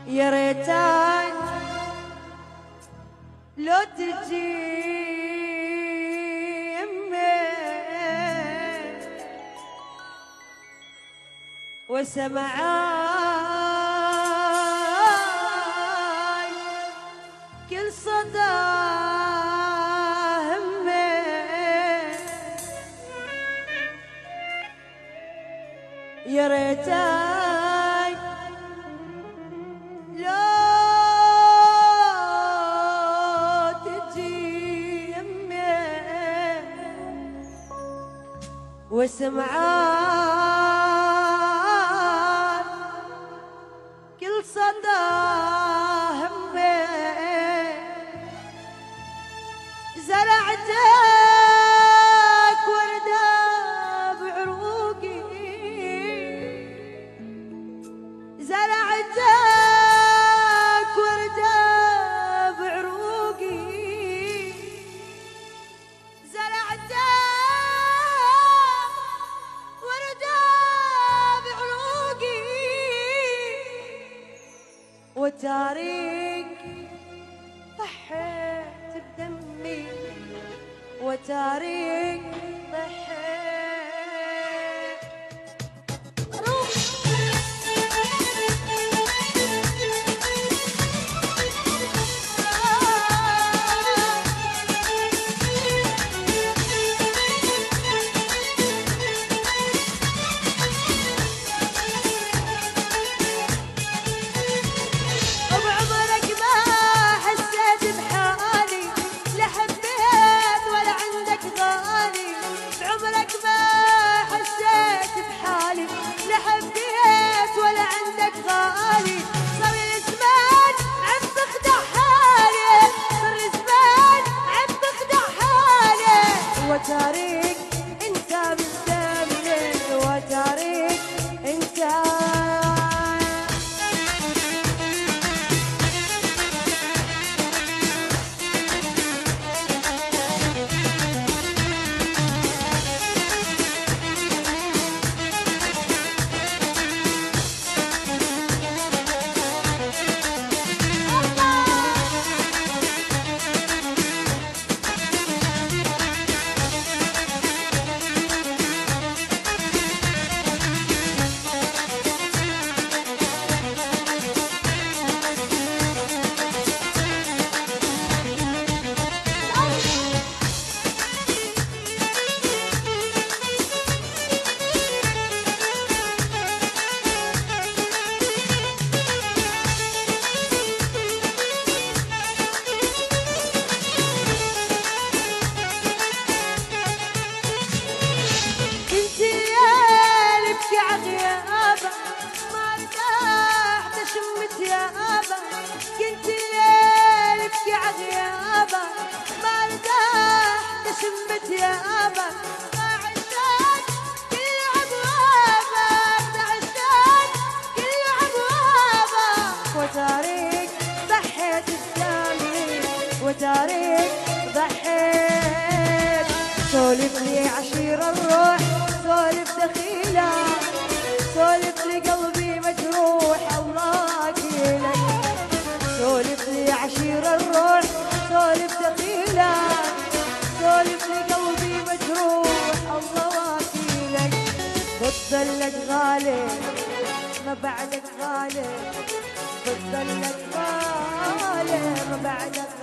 يا ريتك لو تجي يمي وسمعاي كل صدى همي يا ريتك لو تجي يمي وسمعان كل صدى همي زرعتك وردة بعروقي زرعتك وردة بعروقي زرعتك وردة بعروقي وتاريك ضحيت بدمي وتاريك ضحيت روح وبعمرك ما حسيت بحالي لا حبيت ولا عندك غالي بعمرك ما حسيت بحالي لا حبيت ولا عندك غالي صار الزمان عم تخدع حالي صار الزمان عم تخدع حالي وتاريك انت مستمر وتاريك انت كنت الليل ابكي عغيابه ما ارتحت شمت يا ابا ما عشت كل ابوابه ما عشت كل ابوابه وتاريك ضحيت بدمي وتاريك ضحيت سولف لي عشير الروح سولف دخيله سولف لي قلبي مجروح الله اكيلك سولف لي عشير الروح سولف دخيلة سولف لي قلبي مجروح الله واكيلك بتضلك غالي ما بعدك غالي بتضلك غالي ما بعدك